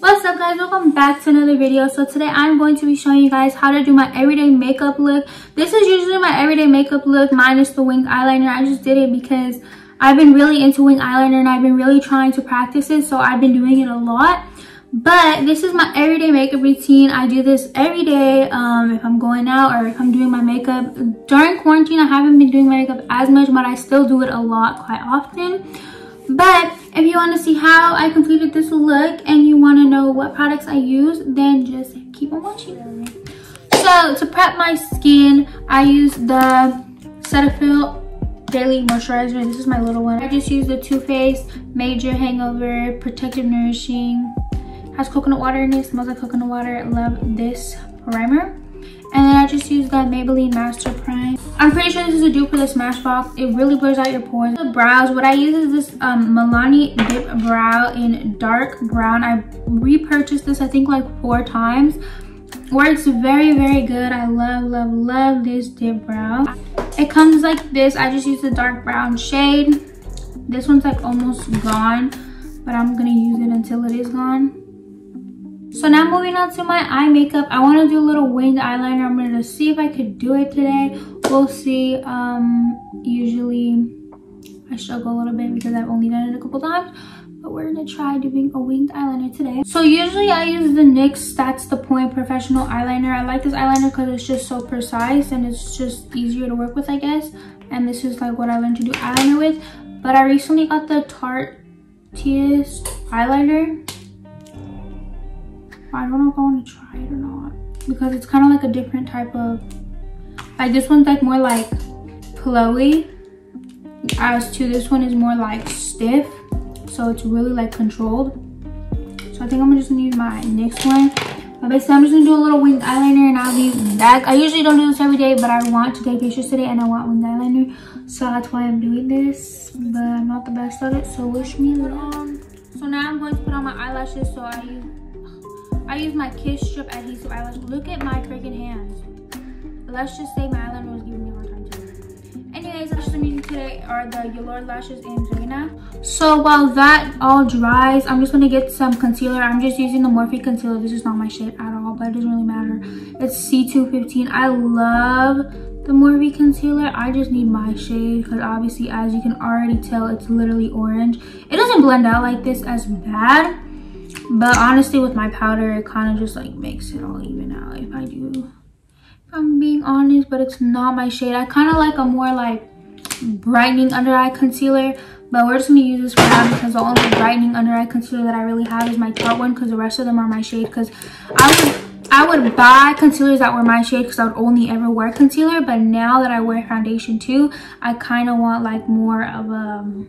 What's up guys, welcome back to another video. So today I'm going to be showing you guys how to do my everyday makeup look. This is usually my everyday makeup look minus the winged eyeliner. I just did it because I've been really into winged eyeliner and I've been really trying to practice it, so I've been doing it a lot. But this is my everyday makeup routine. I do this every day if I'm going out or if I'm doing my makeup. During quarantine I haven't been doing my makeup as much, but I still do it a lot quite often. But if you want to see how I completed this look and you want to know what products I use, then just keep on watching. So to prep my skin, I use the Cetaphil Daily Moisturizer. This is my little one. I just use the Too Faced Major Hangover Protective Nourishing. Has coconut water in it, smells like coconut water. Love this primer. And then I just use the Maybelline Master Prime. I'm pretty sure this is a dupe for the Smashbox. It really blurs out your pores. The brows, what I use is this Milani Dip Brow in dark brown. I repurchased this I think like 4 times. Works very, very good. I love this dip brow. It comes like this. I just use the dark brown shade. This one's like almost gone, but I'm gonna use it until it is gone. So now moving on to my eye makeup, I want to do a little winged eyeliner. I'm going to see if I could do it today. We'll see. Usually I struggle a little bit because I've only done it a couple times, but we're going to try doing a winged eyeliner today. So usually I use the NYX That's the Point Professional Eyeliner. I like this eyeliner because it's just so precise and it's just easier to work with, I guess. And this is like what I learned to do eyeliner with. But I recently got the Tarte eyeliner. I don't know if I want to try it or not because it's kind of like a different type of, like this one's like more like flowy as to this one is more like stiff, so it's really like controlled. So I think I'm just gonna use my NYX one. But basically I'm just gonna do a little winged eyeliner and I'll be back. I usually don't do this every day, but I want to take pictures today and I want winged eyeliner, so that's why I'm doing this. But I'm not the best at it, so wish me luck. So now I'm going to put on my eyelashes. So I use my Kiss Strip Adhesive Eyelash. Look at my freaking hands. Let's just say my eyeliner was giving me a hard time too. Anyways, lashes I'm using today are the Yolord lashes in Zena. So while that all dries, I'm just going to get some concealer. I'm just using the Morphe concealer. This is not my shade at all, but it doesn't really matter. It's C215. I love the Morphe concealer. I just need my shade because obviously, as you can already tell, it's literally orange. It doesn't blend out like this as bad. But honestly, with my powder, it kind of just like makes it all even out if I'm being honest. But it's not my shade. I kind of like a more like brightening under eye concealer, but we're just gonna use this for now because the only brightening under eye concealer that I really have is my Tarte one, because the rest of them are my shade. Because I would buy concealers that were my shade because I would only ever wear concealer, but now that I wear foundation too, I kind of want like more of a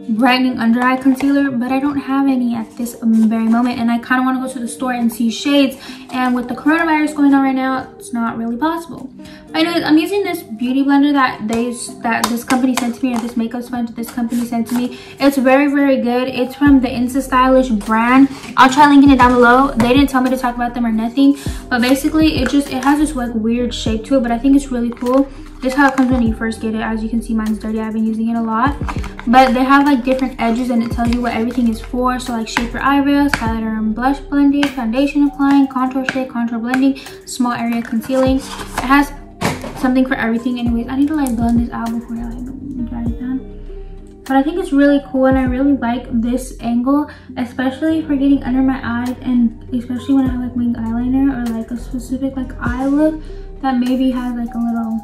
brightening under eye concealer, but I don't have any at this very moment, and I kind of want to go to the store and see shades, and with the coronavirus going on right now, it's not really possible. Anyways, I'm using this beauty blender that this company sent to me, or this makeup sponge this company sent to me. It's very, very good. It's from the Insta Stylish brand. I'll try linking it down below. They didn't tell me to talk about them or nothing, but basically it has this like weird shape to it, but I think it's really cool. This is how it comes when you first get it. As you can see, mine's dirty. I've been using it a lot. But they have like different edges and it tells you what everything is for. So like shape your eyebrows, highlighter and blush blending, foundation applying, contour shade, contour blending, small area concealing. It has something for everything. Anyways, I need to like blend this out before I like dry it down. But I think it's really cool and I really like this angle, especially for getting under my eyes, and especially when I have like winged eyeliner or like a specific like eye look that maybe has like a little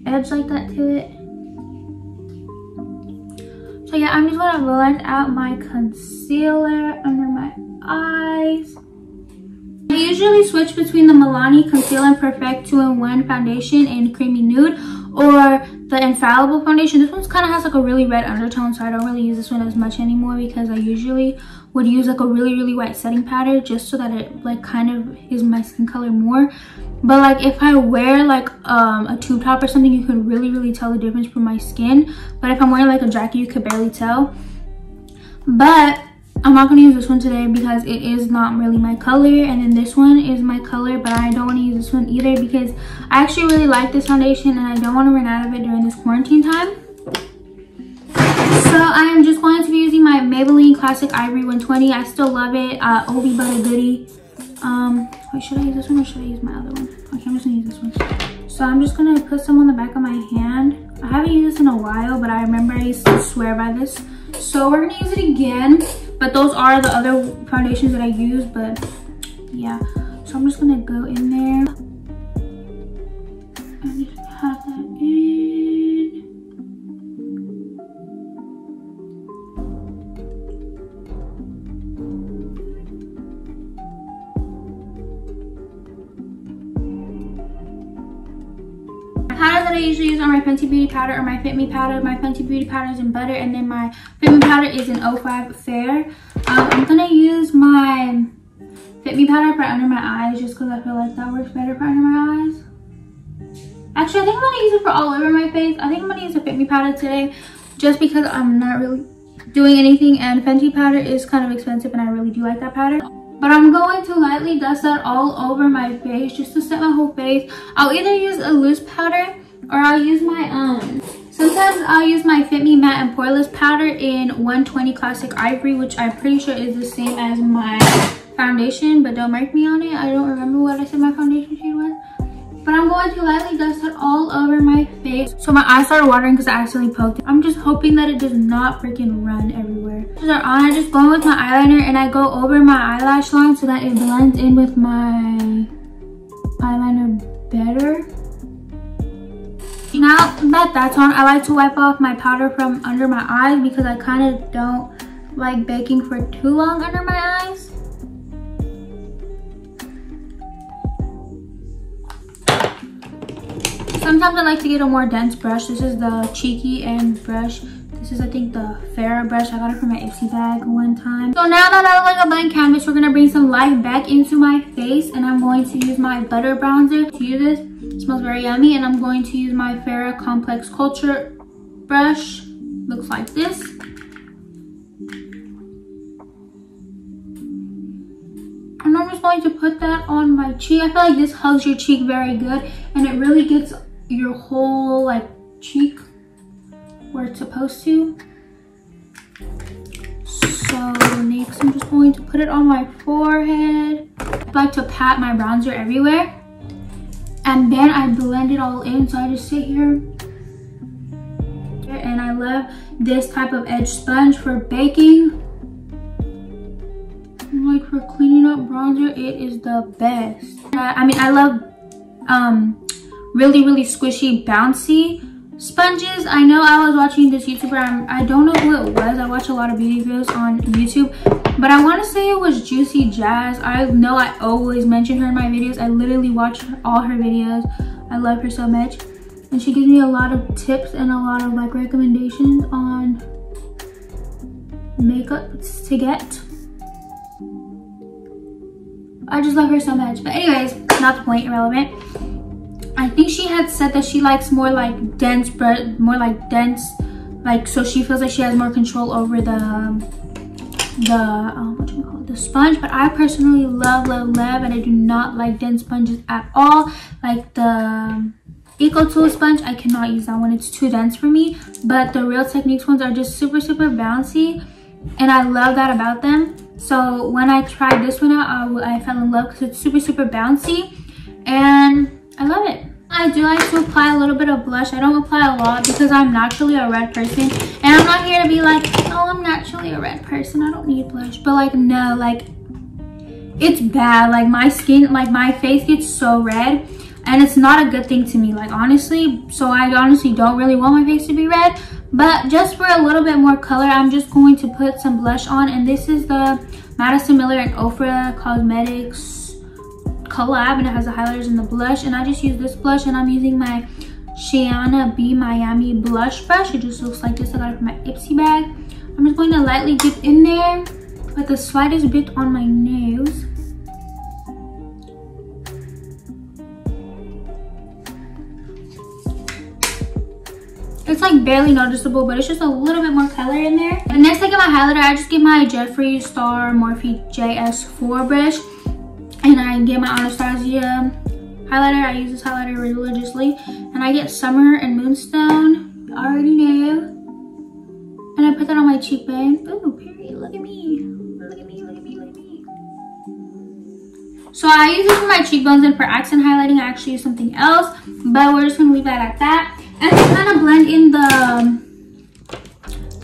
edge like that to it. So yeah, I'm just gonna blend out my concealer under my eyes. I usually switch between the Milani Conceal & Perfect 2-in-1 foundation in Creamy Nude or the Infallible foundation. This one kind of has like a really red undertone, so I don't really use this one as much anymore because I usually would use like a really white setting powder just so that it like kind of is my skin color more. But like if I wear like a tube top or something, you could really tell the difference from my skin. But if I'm wearing like a jacket, you could barely tell. But I'm not going to use this one today because it is not really my color, and then this one is my color, but I don't want to use this one either because I actually really like this foundation and I don't want to run out of it during this quarantine time. So I am just going to be using my Maybelline Classic Ivory 120. I still love it. Oldie but a goodie. Wait, should I use this one or should I use my other one? Okay, I'm just gonna use this one. So I'm just gonna put some on the back of my hand. I haven't used this in a while, but I remember I used to swear by this. So we're gonna use it again. But those are the other foundations that I use, but yeah. So I'm just gonna go in there and just have that in. Powders that I usually use are my Fenty Beauty powder or my Fit Me powder. My Fenty Beauty powder is in butter, and then my Fit Me powder is in 05 Fair. I'm gonna use my Fit Me powder for under my eyes just because I feel like that works better for under my eyes. Actually, I think I'm gonna use it for all over my face. I think I'm gonna use the Fit Me powder today just because I'm not really doing anything, and Fenty powder is kind of expensive and I really do like that powder. But I'm going to lightly dust that all over my face just to set my whole face. I'll either use a loose powder or I'll use my sometimes I'll use my Fit Me Matte and Poreless powder in 120 Classic Ivory, which I'm pretty sure is the same as my foundation, but don't mark me on it. I don't remember what I said my foundation shade was. But I'm going to lightly dust it all over my face. So my eyes started watering because I accidentally poked it. I'm just hoping that it does not freaking run everywhere. These are on. I just go in with my eyeliner and I go over my eyelash line so that it blends in with my eyeliner better. Now that that's on, I like to wipe off my powder from under my eyes because I kind of don't like baking for too long under my eyes. Sometimes I like to get a more dense brush. This is the Cheeky End brush. This is, I think, the Farrah brush. I got it from my Ipsy bag one time. So now that I look like a blank canvas, we're going to bring some light back into my face. And I'm going to use my butter bronzer to use this. It smells very yummy. And I'm going to use my Farrah Complex Culture brush. Looks like this. And I'm just going to put that on my cheek. I feel like this hugs your cheek very good. And it really gets your whole like cheek where it's supposed to. So next I'm just going to put it on my forehead. I like to pat my bronzer everywhere and then I blend it all in. So I just sit here and I love this type of edge sponge for baking. Like for cleaning up bronzer, it is the best. I mean, I love really squishy bouncy sponges. I know I was watching this YouTuber, I don't know who it was. I watch a lot of beauty videos on YouTube, but I want to say it was Juicy Jazz. I know I always mention her in my videos. I literally watch all her videos. I love her so much, and she gives me a lot of tips and a lot of like recommendations on makeup to get. I just love her so much. But anyways, not the point, irrelevant. I think she had said that she likes more like dense, like so she feels like she has more control over the sponge. But I personally love and I do not like dense sponges at all. Like the Eco Tool sponge, I cannot use that one. It's too dense for me. But the Real Techniques ones are just super bouncy, and I love that about them. So when I tried this one out, I fell in love because it's super bouncy and I love it. I do like to apply a little bit of blush. I don't apply a lot because I'm naturally a red person, and I'm not here to be like, oh, I'm naturally a red person, I don't need blush. But like, no, like it's bad. Like my skin, like my face gets so red and it's not a good thing to me, like honestly. So I honestly don't really want my face to be red, but just for a little bit more color, I'm just going to put some blush on. And this is the Madison Miller and Ofra Cosmetics collab, and it has the highlighters and the blush. And I just use this blush, and I'm using my Shiana B Miami blush brush. It just looks like this. I got it from my Ipsy bag. I'm just going to lightly dip in there, put the slightest bit on my nose. It's like barely noticeable, but it's just a little bit more color in there. And next I get my highlighter. I just get my Jeffree Star Morphe JS4 brush, and I get my Anastasia highlighter. I use this highlighter religiously, and I get Summer and Moonstone. You already know. And And I put that on my cheekbone. Ooh, period. Look at me. Look at me, look at me, look at me. So I use this for my cheekbones, and for accent highlighting, I actually use something else. But we're just going to leave that at that. And to kind of blend in the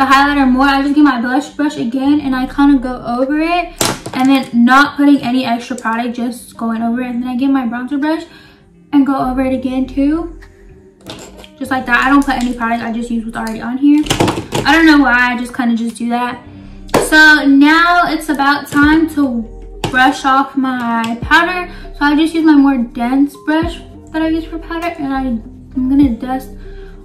highlighter more, I just get my blush brush again, and I kind of go over it. And then not putting any extra product, just going over it. And then I get my bronzer brush and go over it again too. Just like that. I don't put any product, I just use what's already on here. I don't know why, I just kind of just do that. So now it's about time to brush off my powder. So I just use my more dense brush that I use for powder, and I'm gonna dust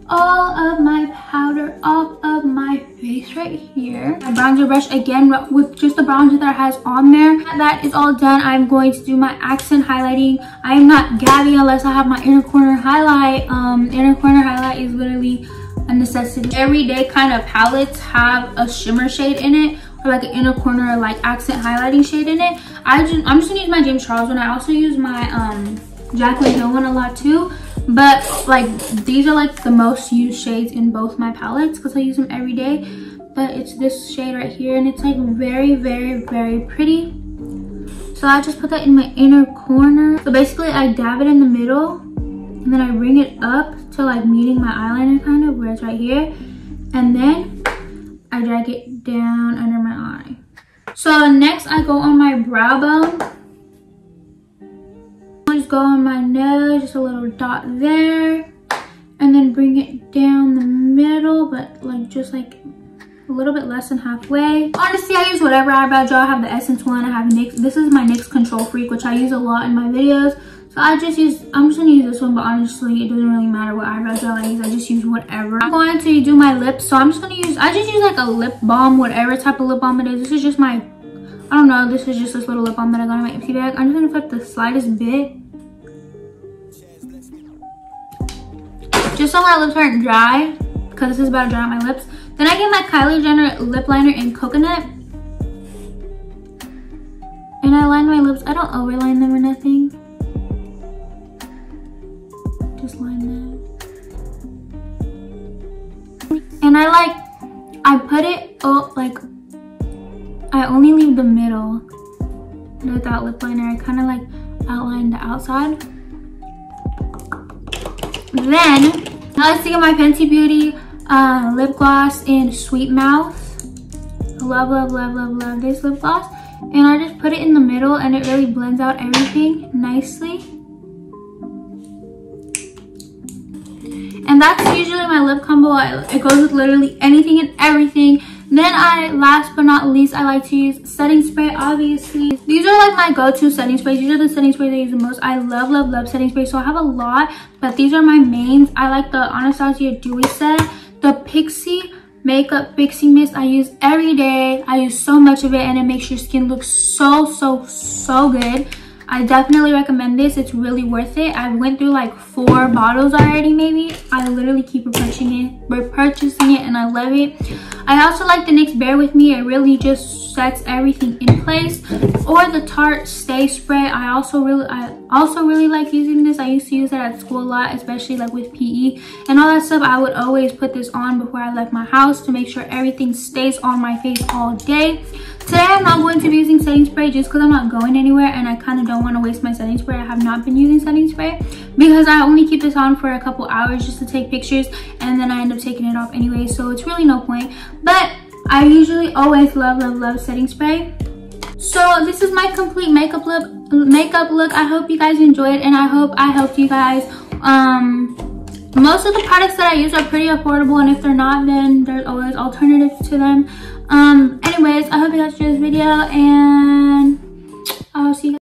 all of my powder off of my face right here. My bronzer brush again with just the bronzer that it has on there. That is all done. I'm going to do my accent highlighting. I am not Gabby unless I have my inner corner highlight. Inner corner highlight is literally a necessity. Everyday kind of palettes have a shimmer shade in it, or like an inner corner like accent highlighting shade in it. I'm just gonna use my James Charles one. I also use my Jaclyn Hill one a lot too. But like these are like the most used shades in both my palettes because I use them every day. But it's this shade right here, and it's like very, very, very pretty. So I just put that in my inner corner. So basically I dab it in the middle, and then I bring it up to like meeting my eyeliner kind of where it's right here. And then I drag it down under my eye. So next I go on my brow bone. Just go on my nose, just a little dot there, and then bring it down the middle, but like just like a little bit less than halfway. Honestly, I use whatever eyebrow gel. I have the Essence one. I have NYX. This is my NYX Control Freak, which I use a lot in my videos. So I'm just gonna use this one, but honestly, it doesn't really matter what eyebrow gel I use. I just use whatever. I'm going to do my lips, so I just use like a lip balm, whatever type of lip balm it is. This is just my, I don't know, this is just this little lip balm that I got in my empty bag. I'm just gonna put the slightest bit, just so my lips aren't dry, because this is about to dry out my lips. Then I get my Kylie Jenner lip liner in Coconut, and I line my lips. I don't overline them or nothing, just line them. And I put it, like, I only leave the middle without lip liner. I kind of like outline the outside. Then let's get my Fenty Beauty lip gloss in Sweet Mouth. Love, love, love, love, love this lip gloss. And I just put it in the middle, and it really blends out everything nicely. And that's usually my lip combo. It goes with literally anything and everything. Then last but not least, I like to use setting spray, obviously. These are like my go-to setting sprays. These are the setting sprays I use the most. I love, love, love setting sprays. So I have a lot, but these are my mains. I like the Anastasia Dewy Set, the Pixie Makeup Pixie Mist. I use every day. I use so much of it, and it makes your skin look so, so, so good. I definitely recommend this. It's really worth it. I went through like 4 bottles already, maybe. I literally keep repurchasing it, and I love it. I also like the NYX Bear With Me. It really just sets everything in place. Or the Tarte Stay Spray. I also really like using this. I used to use it at school a lot, especially like with PE and all that stuff. I would always put this on before I left my house to make sure everything stays on my face all day. Today I'm not going to be using setting spray just because I'm not going anywhere, and I kind of don't want to waste my setting spray. I have not been using setting spray because I only keep this on for a couple hours just to take pictures, and then I end up taking it off anyway, so it's really no point. But I usually always love, love, love setting spray. So this is my complete makeup look. I hope you guys enjoyed, and I hope I helped you guys. Most of the products that I use are pretty affordable, and if they're not, then there's always alternatives to them. Anyways, I hope you guys enjoyed this video, and I'll see you guys.